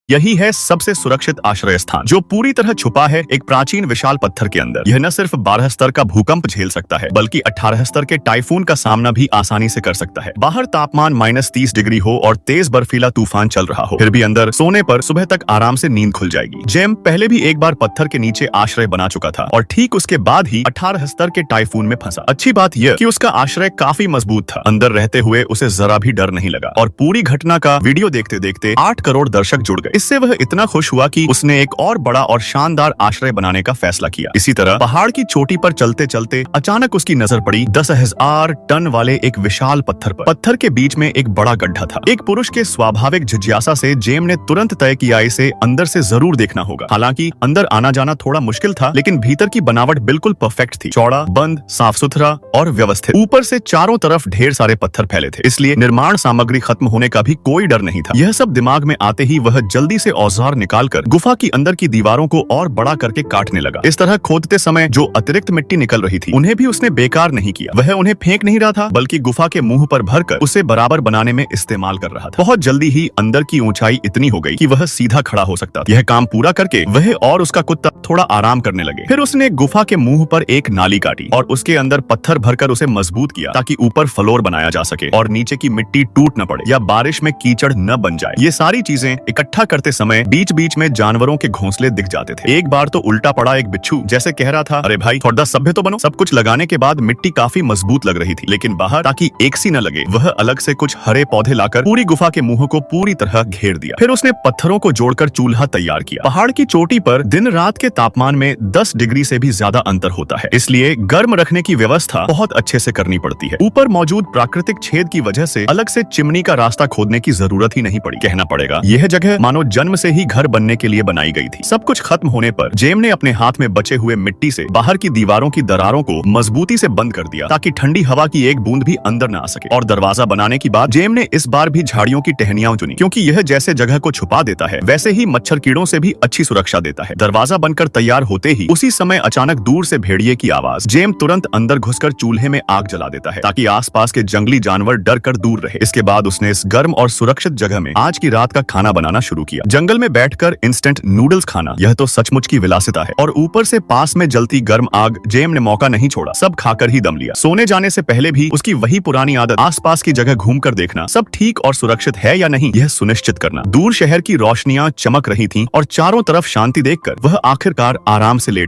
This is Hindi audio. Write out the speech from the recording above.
यही है सबसे सुरक्षित आश्रय स्थान, जो पूरी तरह छुपा है एक प्राचीन विशाल पत्थर के अंदर। यह न सिर्फ 12 स्तर का भूकंप झेल सकता है, बल्कि 18 स्तर के टाइफून का सामना भी आसानी से कर सकता है। बाहर तापमान -30 डिग्री हो और तेज बर्फीला तूफान चल रहा हो, फिर भी अंदर सोने पर सुबह तक आराम से नींद खुल जाएगी। जेम पहले भी एक बार पत्थर के नीचे आश्रय बना चुका था और ठीक उसके बाद ही 18 स्तर के टाइफून में फंसा। अच्छी बात यह कि उसका आश्रय काफी मजबूत था। अंदर रहते हुए उसे जरा भी डर नहीं लगा और पूरी घटना का वीडियो देखते देखते 8 करोड़ दर्शक जुड़ गए। इससे वह इतना खुश हुआ कि उसने एक और बड़ा और शानदार आश्रय बनाने का फैसला किया। इसी तरह पहाड़ की चोटी पर चलते चलते अचानक उसकी नजर पड़ी 10,000 टन वाले एक विशाल पत्थर पर। पत्थर के बीच में एक बड़ा गड्ढा था। एक पुरुष के स्वाभाविक जिज्ञासा से जेम ने तुरंत तय किया इसे अंदर से जरूर देखना होगा। हालांकि अंदर आना जाना थोड़ा मुश्किल था, लेकिन भीतर की बनावट बिल्कुल परफेक्ट थी। चौड़ा, बंद, साफ सुथरा और व्यवस्थित। ऊपर से चारों तरफ ढेर सारे पत्थर फैले थे, इसलिए निर्माण सामग्री खत्म होने का भी कोई डर नहीं था। यह सब दिमाग में आते ही वह जल्दी से औजार निकालकर गुफा की अंदर की दीवारों को और बड़ा करके काटने लगा। इस तरह खोदते समय जो अतिरिक्त मिट्टी निकल रही थी, उन्हें भी उसने बेकार नहीं किया। वह उन्हें फेंक नहीं रहा था, बल्कि गुफा के मुंह पर भरकर उसे बराबर बनाने में इस्तेमाल कर रहा था। बहुत जल्दी ही अंदर की ऊंचाई इतनी हो गई कि वह सीधा खड़ा हो सकता था। यह काम पूरा करके वह और उसका कुत्ता थोड़ा आराम करने लगे। फिर उसने गुफा के मुंह पर एक नाली काटी और उसके अंदर पत्थर भरकर उसे मजबूत किया, ताकि ऊपर फ्लोर बनाया जा सके और नीचे की मिट्टी टूट न पड़े या बारिश में कीचड़ न बन जाए। ये सारी चीजें इकट्ठा करते समय बीच बीच में जानवरों के घोंसले दिख जाते थे। एक बार तो उल्टा पड़ा एक बिच्छू, जैसे कह रहा था, अरे भाई थोड़ा सभ्य तो बनो। सब कुछ लगाने के बाद मिट्टी काफी मजबूत लग रही थी, लेकिन बाहर ताकि एक सी न लगे, वह अलग से कुछ हरे पौधे लाकर पूरी गुफा के मुंह को पूरी तरह घेर दिया। फिर उसने पत्थरों को जोड़कर चूल्हा तैयार किया। पहाड़ की चोटी पर दिन रात के तापमान में 10 डिग्री से भी ज्यादा अंतर होता है, इसलिए गर्म रखने की व्यवस्था बहुत अच्छे से करनी पड़ती है। ऊपर मौजूद प्राकृतिक छेद की वजह से अलग से चिमनी का रास्ता खोदने की जरूरत ही नहीं पड़ी। कहना पड़ेगा, यह जगह मानो जन्म से ही घर बनने के लिए बनाई गई थी। सब कुछ खत्म होने पर जेम ने अपने हाथ में बचे हुए मिट्टी से बाहर की दीवारों की दरारों को मजबूती से बंद कर दिया, ताकि ठंडी हवा की एक बूंद भी अंदर न आ सके। और दरवाजा बनाने के बाद जेम ने इस बार भी झाड़ियों की टहनियां चुनी, क्योंकि यह जैसे जगह को छुपा देता है, वैसे ही मच्छर कीड़ों से भी अच्छी सुरक्षा देता है। दरवाजा बनकर तैयार होते ही उसी समय अचानक दूर से भेड़िए की आवाज। जेम तुरंत अंदर घुसकर चूल्हे में आग जला देता है, ताकि आसपास के जंगली जानवर डर कर दूर रहे। इसके बाद उसने इस गर्म और सुरक्षित जगह में आज की रात का खाना बनाना शुरू किया। जंगल में बैठकर इंस्टेंट नूडल्स खाना, यह तो सचमुच की विलासिता है। और ऊपर से पास में जलती गर्म आग। जेम ने मौका नहीं छोड़ा, सब खाकर ही दम लिया। सोने जाने से पहले भी उसकी वही पुरानी आदत, आसपास की जगह घूमकर देखना सब ठीक और सुरक्षित है या नहीं, यह सुनिश्चित करना। दूर शहर की रोशनियां चमक रही थीं और चारों तरफ शांति देखकर वह आखिरकार आराम से लेट